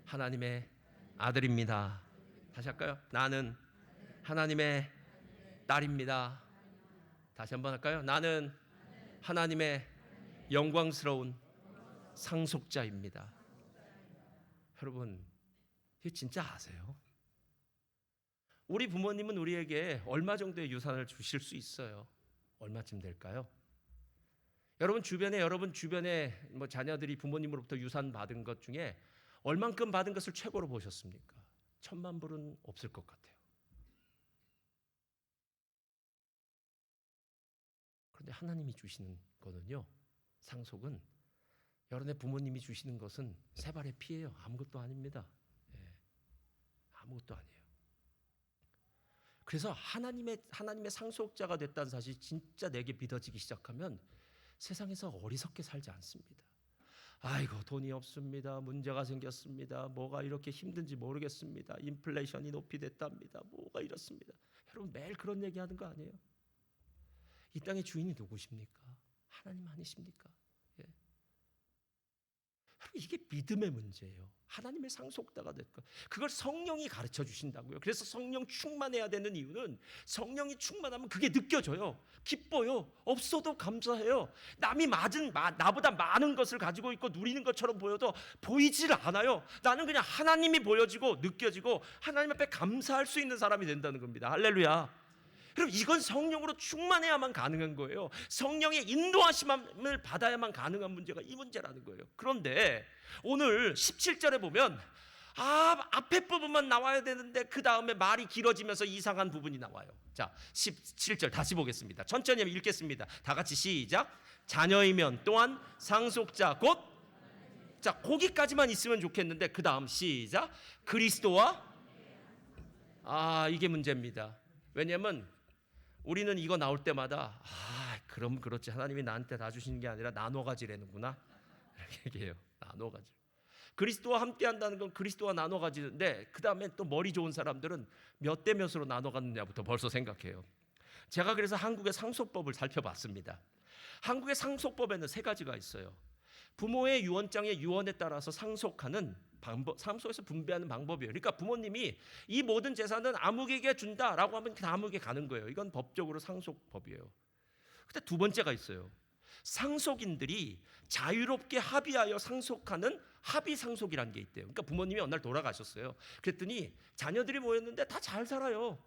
하나님의 아들입니다. 다시 할까요? 나는 하나님의 딸입니다. 다시 한번 할까요? 나는 하나님의 영광스러운 상속자입니다. 여러분, 이거 진짜 아세요? 우리 부모님은 우리에게 얼마 정도의 유산을 주실 수 있어요? 얼마쯤 될까요? 여러분 주변에 뭐 자녀들이 부모님으로부터 유산 받은 것 중에 얼만큼 받은 것을 최고로 보셨습니까? 1,000만 불은 없을 것 같아요. 그런데 하나님이 주시는 거는요, 상속은, 여러분의 부모님이 주시는 것은 세 발의 피예요. 아무것도 아닙니다. 아무것도 아니에요. 그래서 하나님의 상속자가 됐다는 사실이 진짜 내게 믿어지기 시작하면 세상에서 어리석게 살지 않습니다. 아이고, 돈이 없습니다. 문제가 생겼습니다. 뭐가 이렇게 힘든지 모르겠습니다. 인플레이션이 높이 됐답니다. 뭐가 이렇습니다. 여러분, 매일 그런 얘기하는 거 아니에요? 이 땅의 주인이 누구십니까? 하나님 아니십니까? 이게 믿음의 문제예요. 하나님의 상속자가 될까? 그걸 성령이 가르쳐 주신다고요. 그래서 성령 충만해야 되는 이유는, 성령이 충만하면 그게 느껴져요. 기뻐요. 없어도 감사해요. 남이 나보다 많은 것을 가지고 있고 누리는 것처럼 보여도 보이질 않아요. 나는 그냥 하나님이 보여지고 느껴지고 하나님 앞에 감사할 수 있는 사람이 된다는 겁니다. 할렐루야. 그럼 이건 성령으로 충만해야만 가능한 거예요. 성령의 인도하심을 받아야만 가능한 문제가 이 문제라는 거예요. 그런데 오늘 17절에 보면 앞에 부분만 나와야 되는데 그 다음에 말이 길어지면서 이상한 부분이 나와요. 자, 17절 다시 보겠습니다. 천천히 읽겠습니다. 다 같이 시작. 자녀이면 또한 상속자 곧, 자, 거기까지만 있으면 좋겠는데 그 다음 시작. 그리스도와, 이게 문제입니다. 왜냐하면 우리는 이거 나올 때마다 그럼 그렇지, 하나님이 나한테 다 주시는 게 아니라 나눠 가지라는구나 이렇게 얘기해요. 나눠 가지. 그리스도와 함께 한다는 건 그리스도와 나눠 가지는데, 그 다음에 또 머리 좋은 사람들은 몇 대 몇으로 나눠 갖느냐부터 벌써 생각해요. 제가 그래서 한국의 상속법을 살펴봤습니다. 한국의 상속법에는 세 가지가 있어요. 부모의 유언장의 유언에 따라서 상속하는 방법, 상속에서 분배하는 방법이에요. 그러니까 부모님이 이 모든 재산은 아무개에게 준다라고 하면 다 아무개 가는 거예요. 이건 법적으로 상속법이에요. 근데 두 번째가 있어요. 상속인들이 자유롭게 합의하여 상속하는 합의상속이라는 게 있대요. 그러니까 부모님이 어느 날 돌아가셨어요. 그랬더니 자녀들이 모였는데 다 잘 살아요.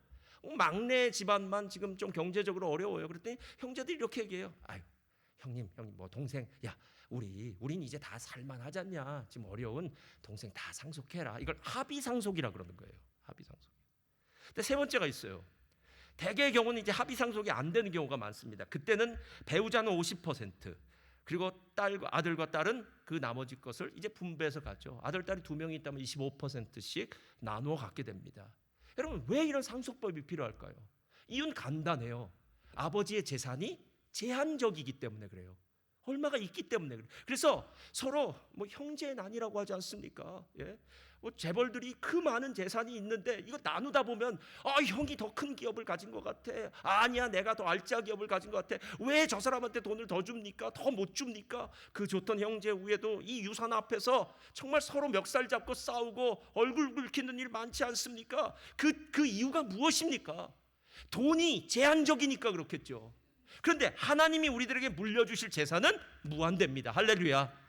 막내 집안만 지금 좀 경제적으로 어려워요. 그랬더니 형제들이 이렇게 얘기해요. 아유, 형님, 뭐 동생, 야, 우린 이제 다 살만하지 않냐? 지금 어려운 동생 다 상속해라. 이걸 합의상속이라 그러는 거예요. 합의상속. 근데 세 번째가 있어요. 대개의 경우는 이제 합의상속이 안 되는 경우가 많습니다. 그때는 배우자는 50%, 그리고 아들과 딸은 그 나머지 것을 이제 분배해서 갖죠. 아들, 딸이 2명이 있다면 25%씩 나누어 갖게 됩니다. 여러분, 왜 이런 상속법이 필요할까요? 이유는 간단해요. 아버지의 재산이 제한적이기 때문에 그래요. 얼마가 있기 때문에 그래요. 그래서 서로 뭐 형제 난이라고 하지 않습니까? 예? 뭐 재벌들이 그 많은 재산이 있는데 이거 나누다 보면 형이 더 큰 기업을 가진 것 같아. 아니야, 내가 더 알짜 기업을 가진 것 같아. 왜 저 사람한테 돈을 더 줍니까? 더 못 줍니까? 그 좋던 형제 위에도 이 유산 앞에서 정말 서로 멱살 잡고 싸우고 얼굴 붉히는 일 많지 않습니까? 그 이유가 무엇입니까? 돈이 제한적이니까 그렇겠죠. 그런데 하나님이 우리들에게 물려주실 재산은 무한대입니다. 할렐루야.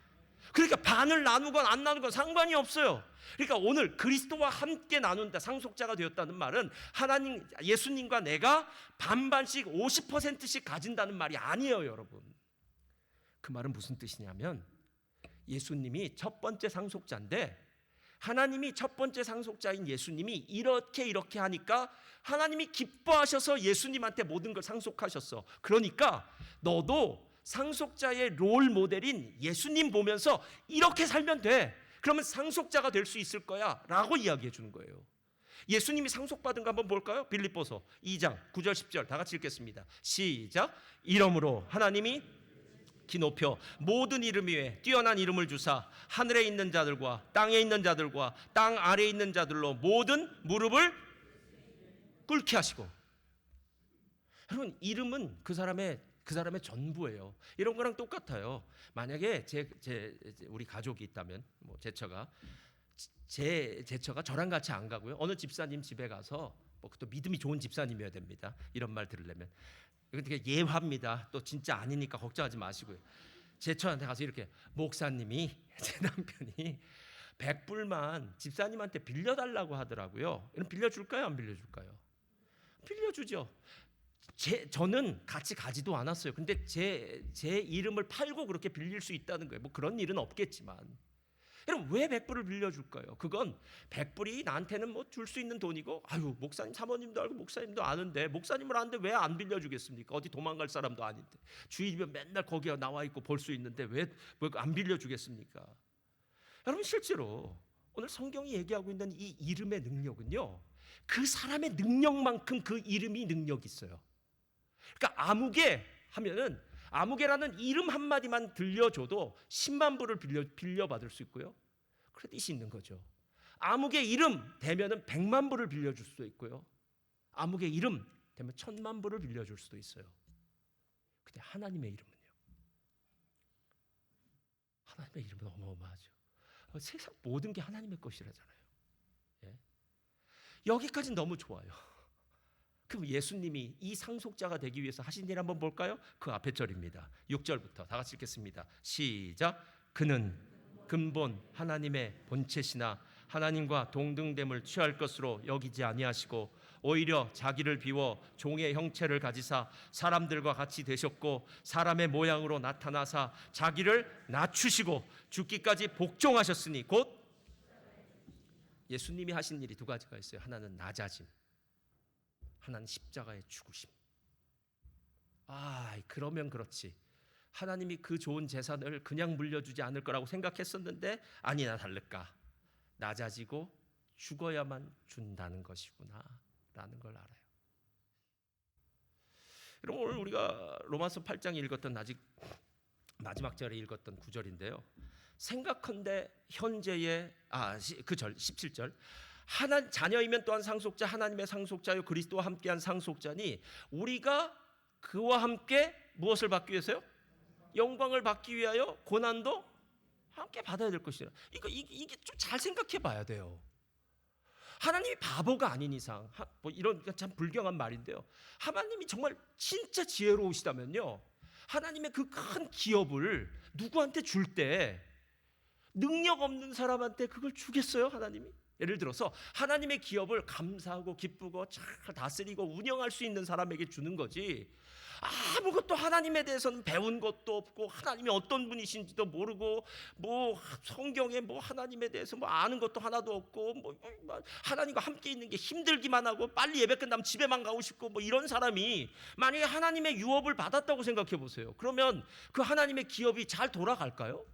그러니까 반을 나누건 안 나누건 상관이 없어요. 그러니까 오늘 그리스도와 함께 나눈다, 상속자가 되었다는 말은 하나님, 예수님과 내가 반반씩 50%씩 가진다는 말이 아니에요, 여러분. 그 말은 무슨 뜻이냐면 예수님이 첫 번째 상속자인데, 하나님이 첫 번째 상속자인 예수님이 이렇게 하니까 하나님이 기뻐하셔서 예수님한테 모든 걸 상속하셨어. 그러니까 너도 상속자의 롤 모델인 예수님 보면서 이렇게 살면 돼. 그러면 상속자가 될 수 있을 거야 라고 이야기해 주는 거예요. 예수님이 상속받은 거 한번 볼까요? 빌립보서 2장 9절 10절 다 같이 읽겠습니다. 시작. 이러므로 하나님이 높여 모든 이름 위에 뛰어난 이름을 주사 하늘에 있는 자들과 땅에 있는 자들과 땅 아래에 있는 자들로 모든 무릎을 꿇게 하시고. 여러분, 이름은 그 사람의 전부예요. 이런 거랑 똑같아요. 만약에 우리 가족이 있다면, 뭐 제 처가 저랑 같이 안 가고요, 어느 집사님 집에 가서, 또 믿음이 좋은 집사님이어야 됩니다. 이런 말 들으려면. 이건 되게 예화입니다. 또 진짜 아니니까 걱정하지 마시고요. 제 처한테 가서 이렇게, 목사님이, 제 남편이 100불만 집사님한테 빌려달라고 하더라고요. 이런 빌려줄까요? 안 빌려줄까요? 빌려주죠. 저는 같이 가지도 않았어요. 근데 제 이름을 팔고 그렇게 빌릴 수 있다는 거예요. 뭐 그런 일은 없겠지만. 여러분, 왜 100불을 빌려줄까요? 그건 100불이 나한테는 뭐 줄 수 있는 돈이고, 목사님 사모님도 알고 목사님도 아는데, 목사님을 아는데 왜 안 빌려주겠습니까? 어디 도망갈 사람도 아닌데, 주일이면 맨날 거기에 나와 있고 볼 수 있는데 왜 안 빌려주겠습니까? 여러분, 실제로 오늘 성경이 얘기하고 있는 이 이름의 능력은요, 그 사람의 능력만큼 그 이름이 능력이 있어요. 그러니까 아무개 하면은, 아무개라는 이름 한마디만 들려줘도 10만 불을 빌려받을 수 있고요, 크레딧이 있는 거죠. 아무개 이름 되면은 100만 불을 빌려줄 수도 있고요, 아무개 이름 되면 1000만 불을 빌려줄 수도 있어요. 근데 하나님의 이름은요, 하나님의 이름은 어마어마하죠. 세상 모든 게 하나님의 것이라잖아요. 예? 여기까지는 너무 좋아요. 그럼 예수님이 이 상속자가 되기 위해서 하신 일 한번 볼까요? 그 앞에 절입니다. 6절부터 다 같이 읽겠습니다. 시작. 그는 근본 하나님의 본체시나 하나님과 동등됨을 취할 것으로 여기지 아니하시고 오히려 자기를 비워 종의 형체를 가지사 사람들과 같이 되셨고 사람의 모양으로 나타나사 자기를 낮추시고 죽기까지 복종하셨으니, 곧 예수님이 하신 일이 두 가지가 있어요. 하나는 낮아짐, 하나는 십자가의 죽으심. 그러면 그렇지, 하나님이 그 좋은 재산을 그냥 물려주지 않을 거라고 생각했었는데 아니나 다를까, 낮아지고 죽어야만 준다는 것이구나 라는 걸 알아요. 여러분, 오늘 우리가 로마서 8장에 읽었던, 아직 마지막 절에 읽었던 구절인데요, 생각컨대 현재의 그 절 17절 하나 자녀이면 또한 상속자 하나님의 상속자요 그리스도와 함께한 상속자니 우리가 그와 함께 무엇을 받기 위해서요? 영광을 받기 위하여 고난도 함께 받아야 될 것이라. 이게 좀 잘 생각해 봐야 돼요. 하나님이 바보가 아닌 이상, 뭐 이런 참 불경한 말인데요. 하나님이 정말 진짜 지혜로우시다면요, 하나님의 그 큰 기업을 누구한테 줄 때 능력 없는 사람한테 그걸 주겠어요, 하나님이? 예를 들어서 하나님의 기업을 감사하고 기쁘고 잘 다스리고 운영할 수 있는 사람에게 주는 거지, 아무것도 하나님에 대해서는 배운 것도 없고 하나님이 어떤 분이신지도 모르고 뭐 성경에 뭐 하나님에 대해서 뭐 아는 것도 하나도 없고 뭐 하나님과 함께 있는 게 힘들기만 하고 빨리 예배 끝나면 집에만 가고 싶고 뭐 이런 사람이 만약에 하나님의 유업을 받았다고 생각해 보세요. 그러면 그 하나님의 기업이 잘 돌아갈까요?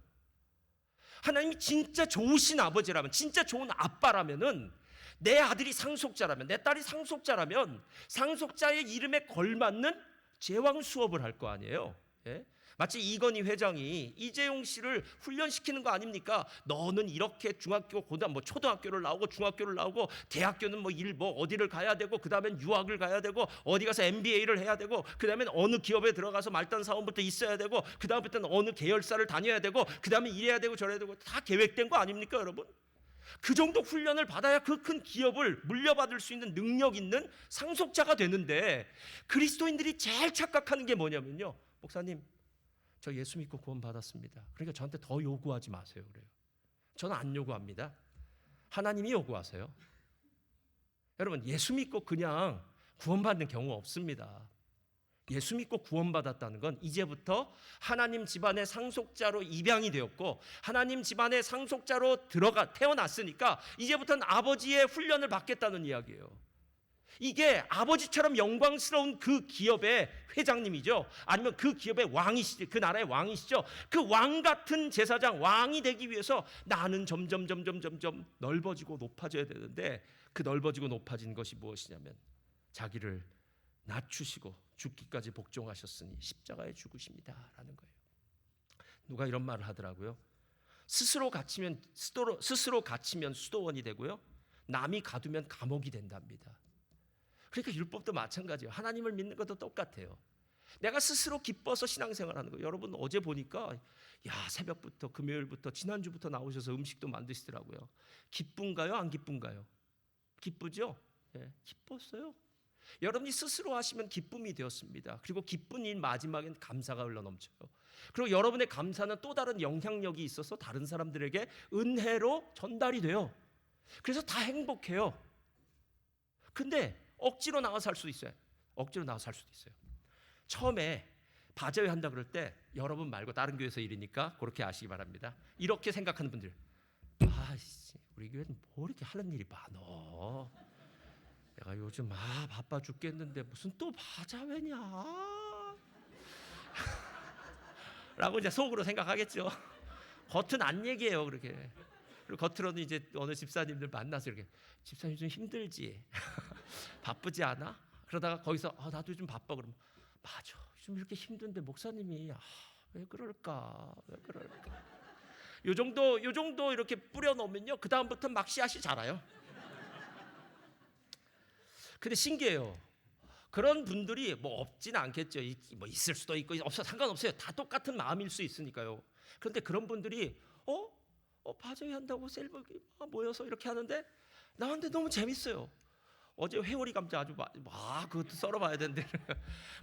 하나님이 진짜 좋으신 아버지라면, 진짜 좋은 아빠라면은, 내 아들이 상속자라면, 내 딸이 상속자라면 상속자의 이름에 걸맞는 제왕 수업을 할 거 아니에요. 예? 마치 이건희 회장이 이재용 씨를 훈련시키는 거 아닙니까? 너는 이렇게 중학교, 뭐 초등학교를 나오고 중학교를 나오고 대학교는 뭐 어디를 가야 되고 그 다음엔 유학을 가야 되고 어디 가서 MBA를 해야 되고 그 다음엔 어느 기업에 들어가서 말단 사원부터 있어야 되고 그 다음부터는 어느 계열사를 다녀야 되고 그 다음에 이래야 되고 저래야 되고 다 계획된 거 아닙니까, 여러분? 그 정도 훈련을 받아야 그 큰 기업을 물려받을 수 있는 능력 있는 상속자가 되는데, 그리스도인들이 제일 착각하는 게 뭐냐면요, 목사님 저 예수 믿고 구원 받았습니다, 그러니까 저한테 더 요구하지 마세요 그래요. 저는 안 요구합니다. 하나님이 요구하세요. 여러분, 예수 믿고 그냥 구원받는 경우 없습니다. 예수 믿고 구원받았다는 건 이제부터 하나님 집안의 상속자로 입양이 되었고 하나님 집안의 상속자로 태어났으니까 이제부터는 아버지의 훈련을 받겠다는 이야기예요. 이게 아버지처럼 영광스러운 그 기업의 회장님이죠. 아니면 그 기업의 왕이시죠. 그 나라의 왕이시죠. 그 왕 같은 제사장, 왕이 되기 위해서 나는 점점 넓어지고 높아져야 되는데, 그 넓어지고 높아진 것이 무엇이냐면 자기를 낮추시고 죽기까지 복종하셨으니 십자가에 죽으십니다라는 거예요. 누가 이런 말을 하더라고요. 스스로 갇히면 수도원이 되고요, 남이 가두면 감옥이 된답니다. 그러니까 율법도 마찬가지예요. 하나님을 믿는 것도 똑같아요. 내가 스스로 기뻐서 신앙생활하는 거예요. 여러분 어제 보니까 새벽부터 금요일부터 지난주부터 나오셔서 음식도 만드시더라고요. 기쁜가요? 안 기쁜가요? 기쁘죠? 네, 기뻤어요. 여러분이 스스로 하시면 기쁨이 되었습니다. 그리고 기쁜 일 마지막엔 감사가 흘러넘쳐요. 그리고 여러분의 감사는 또 다른 영향력이 있어서 다른 사람들에게 은혜로 전달이 돼요. 그래서 다 행복해요. 근데 억지로 나가서 살 수도 있어요. 억지로 나가서 살 수도 있어요. 처음에 바자회 한다 그럴 때 여러분 말고 다른 교회에서 일이니까 그렇게 아시기 바랍니다. 이렇게 생각하는 분들, 우리 교회는 뭐 이렇게 하는 일이 많어, 내가 요즘 바빠 죽겠는데 무슨 또 바자회냐 라고 이제 속으로 생각하겠죠. 겉은 안 얘기해요 그렇게. 그리고 겉으로는 이제 어느 집사님들 만나서 이렇게, 집사님 좀 힘들지? 바쁘지 않아? 그러다가 거기서 나도 좀 바빠 그러면, 맞아 좀 이렇게 힘든데 목사님이 왜 그럴까? 요 정도 이렇게 뿌려놓으면요, 그 다음부터 막 씨앗이 자라요. 근데 신기해요. 그런 분들이 뭐 없지는 않겠죠. 뭐 있을 수도 있고 없어 상관없어요. 다 똑같은 마음일 수 있으니까요. 그런데 그런 분들이 바자회 한다고 셀버기 모여서 이렇게 하는데 나한테 너무 재밌어요. 어제 회오리 감자 아주 그것도 썰어봐야 되는데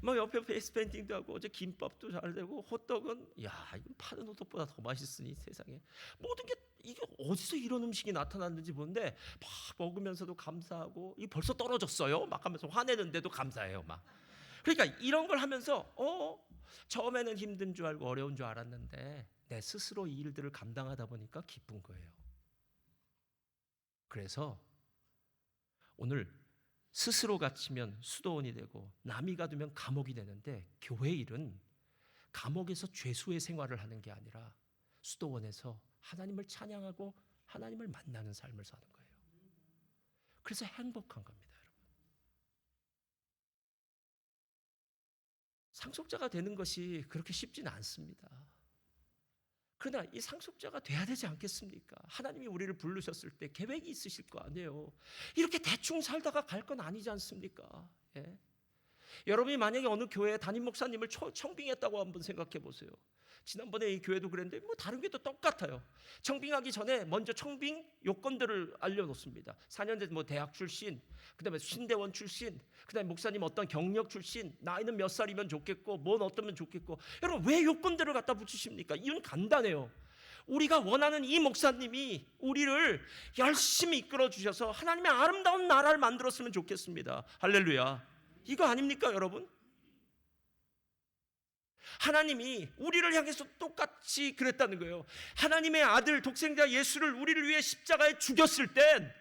막 옆에 페이스 페인팅도 하고, 어제 김밥도 잘 되고, 호떡은 이건 파는 호떡보다 더 맛있으니 세상에 모든 게, 이게 어디서 이런 음식이 나타났는지 보는데 막 먹으면서도 감사하고, 이 벌써 떨어졌어요 막 하면서 화내는데도 감사해요 막. 그러니까 이런 걸 하면서 처음에는 힘든 줄 알고 어려운 줄 알았는데 내 스스로 이 일들을 감당하다 보니까 기쁜 거예요. 그래서 오늘 스스로 갇히면 수도원이 되고 남이 가두면 감옥이 되는데, 교회 일은 감옥에서 죄수의 생활을 하는 게 아니라 수도원에서 하나님을 찬양하고 하나님을 만나는 삶을 사는 거예요. 그래서 행복한 겁니다, 여러분. 상속자가 되는 것이 그렇게 쉽지는 않습니다. 그러나 이 상속자가 돼야 되지 않겠습니까? 하나님이 우리를 부르셨을 때 계획이 있으실 거 아니에요. 이렇게 대충 살다가 갈 건 아니지 않습니까? 예? 여러분이 만약에 어느 교회에 담임 목사님을 청빙했다고 한번 생각해 보세요. 지난번에 이 교회도 그랬는데 뭐 다른 교회도 똑같아요. 청빙하기 전에 먼저 청빙 요건들을 알려놓습니다. 4년제 뭐 대학 출신, 그다음에 신대원 출신, 그다음에 목사님 어떤 경력 출신, 나이는 몇 살이면 좋겠고, 뭔 어떠면 좋겠고. 여러분 왜 요건들을 갖다 붙이십니까? 이유는 간단해요. 우리가 원하는 이 목사님이 우리를 열심히 이끌어 주셔서 하나님의 아름다운 나라를 만들었으면 좋겠습니다. 할렐루야. 이거 아닙니까, 여러분? 하나님이 우리를 향해서 똑같이 그랬다는 거예요. 하나님의 아들 독생자 예수를 우리를 위해 십자가에 죽였을 땐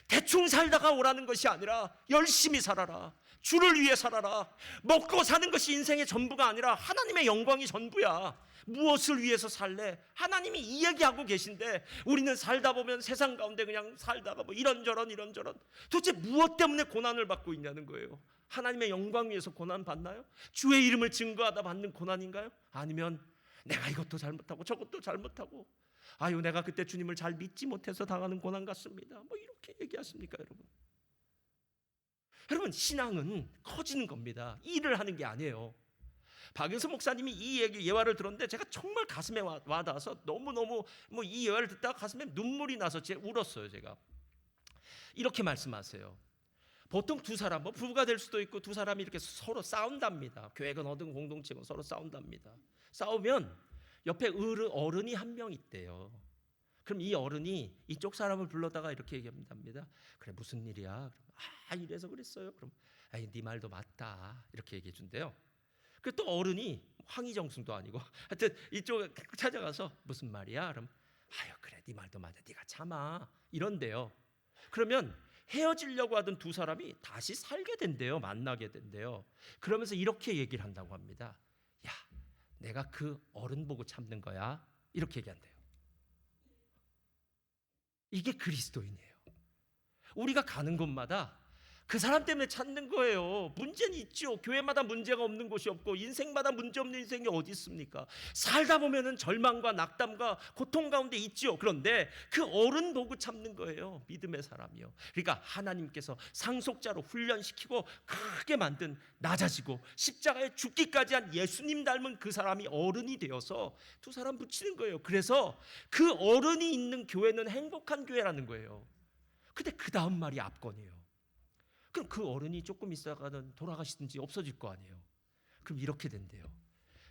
대충 살다가 오라는 것이 아니라 열심히 살아라. 주를 위해 살아라. 먹고 사는 것이 인생의 전부가 아니라 하나님의 영광이 전부야. 무엇을 위해서 살래? 하나님이 이 얘기하고 계신데 우리는 살다 보면 세상 가운데 그냥 살다가 뭐 이런저런 도대체 무엇 때문에 고난을 받고 있냐는 거예요. 하나님의 영광 위해서 고난 받나요? 주의 이름을 증거하다 받는 고난인가요? 아니면 내가 이것도 잘못하고 저것도 잘못하고 아유 내가 그때 주님을 잘 믿지 못해서 당하는 고난 같습니다. 뭐 이렇게 얘기하십니까, 여러분? 여러분 신앙은 커지는 겁니다. 일을 하는 게 아니에요. 박영선 목사님이 이 얘기 예화를 들었는데 제가 정말 가슴에 와닿아서 너무너무 뭐 이 예화를 듣다가 가슴에 눈물이 나서 울었어요. 제가 이렇게 말씀하세요. 보통 두 사람, 뭐 부부가 될 수도 있고 두 사람이 이렇게 서로 싸운답니다. 교회건 어떤 공동체건 서로 싸운답니다. 싸우면 옆에 어른이 한 명 있대요. 그럼 이 어른이 이쪽 사람을 불러다가 이렇게 얘기합니다. 그래 무슨 일이야? 그럼 이래서 그랬어요. 그럼 네 말도 맞다 이렇게 얘기해 준대요. 그 또 어른이 황희정승도 아니고 하여튼 이쪽에 찾아가서 무슨 말이야? 그럼 아유 그래 네 말도 맞아 네가 참아 이런대요. 그러면 헤어지려고 하던 두 사람이 다시 살게 된대요. 만나게 된대요. 그러면서 이렇게 얘기를 한다고 합니다. 야 내가 그 어른 보고 참는 거야 이렇게 얘기한대요. 이게 그리스도인이에요. 우리가 가는 곳마다 그 사람 때문에 찾는 거예요. 문제는 있죠. 교회마다 문제가 없는 곳이 없고 인생마다 문제 없는 인생이 어디 있습니까? 살다 보면은 절망과 낙담과 고통 가운데 있죠. 그런데 그 어른 보고 참는 거예요. 믿음의 사람이요. 그러니까 하나님께서 상속자로 훈련시키고 크게 만든 낮아지고 십자가에 죽기까지 한 예수님 닮은 그 사람이 어른이 되어서 두 사람 붙이는 거예요. 그래서 그 어른이 있는 교회는 행복한 교회라는 거예요. 근데 그 다음 말이 압권이에요. 그럼 그 어른이 조금 있다가는 돌아가시든지 없어질 거 아니에요. 그럼 이렇게 된대요.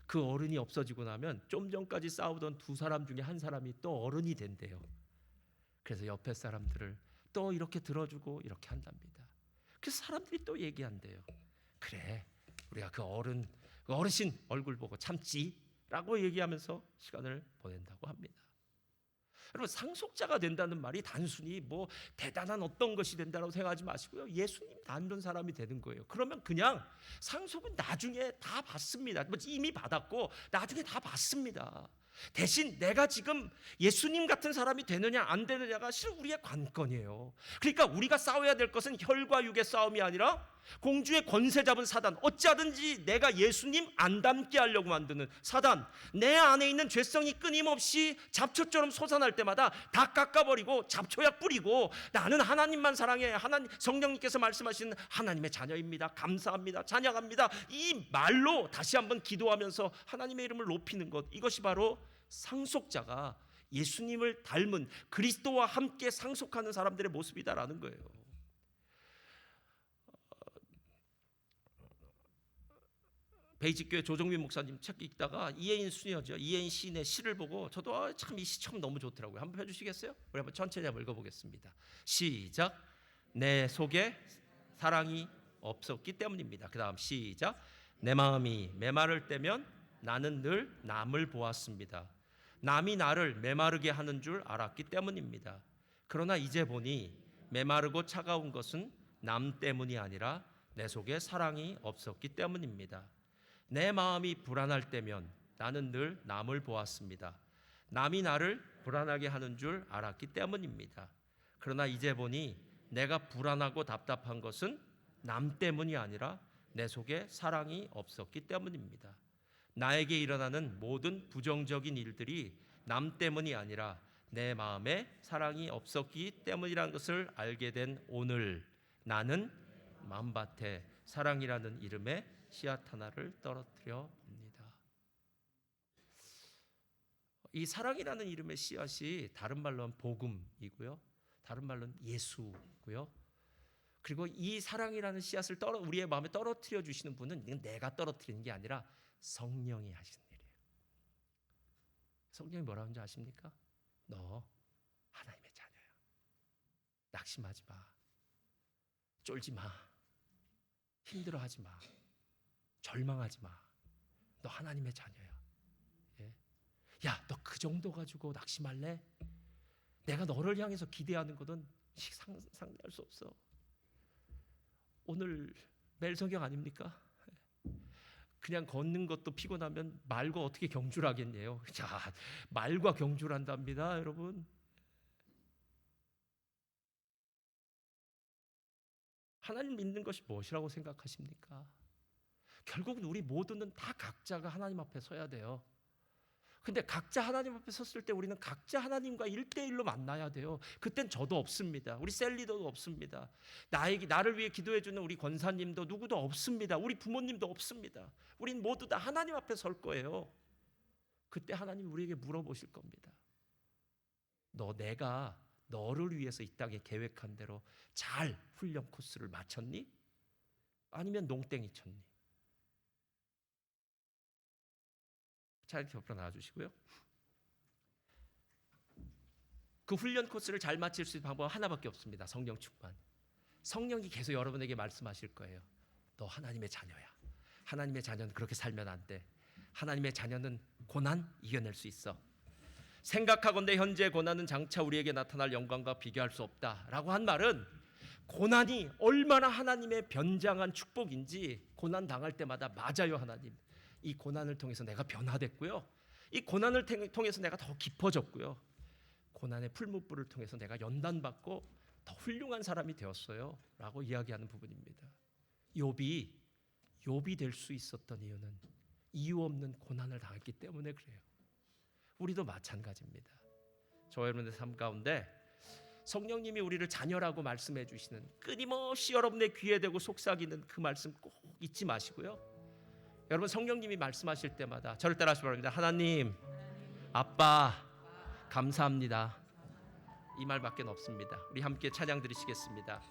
그 어른이 없어지고 나면 좀 전까지 싸우던 두 사람 중에 한 사람이 또 어른이 된대요. 그래서 옆에 사람들을 또 이렇게 들어주고 이렇게 한답니다. 그래서 사람들이 또 얘기한대요. 그래 우리가 그 어르신 얼굴 보고 참지라고 얘기하면서 시간을 보낸다고 합니다. 여러분 상속자가 된다는 말이 단순히 뭐 대단한 어떤 것이 된다고 생각하지 마시고요. 예수님 닮은 사람이 되는 거예요. 그러면 그냥 상속은 나중에 다 받습니다. 이미 받았고 나중에 다 받습니다. 대신 내가 지금 예수님 같은 사람이 되느냐 안 되느냐가 실은 우리의 관건이에요. 그러니까 우리가 싸워야 될 것은 혈과 육의 싸움이 아니라 공주의 권세 잡은 사단, 어찌하든지 내가 예수님 안 닮게 하려고 만드는 사단, 내 안에 있는 죄성이 끊임없이 잡초처럼 솟아날 때마다 다 깎아버리고 잡초약 뿌리고 나는 하나님만 사랑해, 하나님 성령님께서 말씀하시는 하나님의 자녀입니다, 감사합니다, 찬양합니다, 이 말로 다시 한번 기도하면서 하나님의 이름을 높이는 것, 이것이 바로 상속자가 예수님을 닮은 그리스도와 함께 상속하는 사람들의 모습이다라는 거예요. 베이직교회 조정민 목사님 책 읽다가 이혜인 수녀죠. 이혜인 시인의 시를 보고 저도 참 이 시 참 너무 좋더라고요. 한번 펴주시겠어요? 우리 한번 천천히 한번 읽어보겠습니다. 시작. 내 속에 사랑이 없었기 때문입니다. 그 다음 시작. 내 마음이 메마를 때면 나는 늘 남을 보았습니다. 남이 나를 메마르게 하는 줄 알았기 때문입니다. 그러나 이제 보니 메마르고 차가운 것은 남 때문이 아니라 내 속에 사랑이 없었기 때문입니다. 내 마음이 불안할 때면 나는 늘 남을 보았습니다. 남이 나를 불안하게 하는 줄 알았기 때문입니다. 그러나 이제 보니 내가 불안하고 답답한 것은 남 때문이 아니라 내 속에 사랑이 없었기 때문입니다. 나에게 일어나는 모든 부정적인 일들이 남 때문이 아니라 내 마음에 사랑이 없었기 때문이라는 것을 알게 된 오늘, 나는 마음밭에 사랑이라는 이름의 씨앗 하나를 떨어뜨려 봅니다. 이 사랑이라는 이름의 씨앗이 다른 말로는 복음이고요, 다른 말로는 예수고요. 그리고 이 사랑이라는 씨앗을 우리의 마음에 떨어뜨려 주시는 분은 내가 떨어뜨리는 게 아니라 성령이 하시는 일이에요. 성령이 뭐라고 하는지 아십니까? 너 하나님의 자녀야. 낙심하지 마. 쫄지 마. 힘들어하지 마. 절망하지 마. 너 하나님의 자녀야. 예? 야, 너 그 정도 가지고 낙심할래? 내가 너를 향해서 기대하는 것은 상상할 수 없어. 오늘 매일 성경 아닙니까? 그냥 걷는 것도 피곤하면 말과 어떻게 경주를 하겠네요. 자, 말과 경주를 한답니다, 여러분. 하나님 믿는 것이 무엇이라고 생각하십니까? 결국은 우리 모두는 다 각자가 하나님 앞에 서야 돼요. 근데 각자 하나님 앞에 섰을 때 우리는 각자 하나님과 1대1로 만나야 돼요. 그땐 저도 없습니다. 우리 셀리더도 없습니다. 나를 위해 기도해 주는 우리 권사님도 누구도 없습니다. 우리 부모님도 없습니다. 우린 모두 다 하나님 앞에 설 거예요. 그때 하나님 우리에게 물어보실 겁니다. 내가 너를 위해서 이 땅에 계획한 대로 잘 훈련 코스를 마쳤니? 아니면 농땡이 쳤니? 자, 이렇게 옆으로 나와주시고요. 그 훈련 코스를 잘 마칠 수 있는 방법은 하나밖에 없습니다. 성령 충만. 성령이 계속 여러분에게 말씀하실 거예요. 너 하나님의 자녀야. 하나님의 자녀는 그렇게 살면 안 돼. 하나님의 자녀는 고난 이겨낼 수 있어. 생각하건대 현재 고난은 장차 우리에게 나타날 영광과 비교할 수 없다라고 한 말은, 고난이 얼마나 하나님의 변장한 축복인지 고난 당할 때마다 맞아요. 하나님, 이 고난을 통해서 내가 변화됐고요, 이 고난을 통해서 내가 더 깊어졌고요, 고난의 풀무불을 통해서 내가 연단받고 더 훌륭한 사람이 되었어요 라고 이야기하는 부분입니다. 욥이 될 수 있었던 이유는 이유 없는 고난을 당했기 때문에 그래요. 우리도 마찬가지입니다. 저와 여러분의 삶 가운데 성령님이 우리를 자녀라고 말씀해 주시는, 끊임없이 여러분의 귀에 대고 속삭이는 그 말씀 꼭 잊지 마시고요, 여러분 성령님이 말씀하실 때마다 저를 따라하시기 바랍니다. 하나님, 아빠, 감사합니다. 이 말밖에 없습니다. 우리 함께 찬양 드리시겠습니다.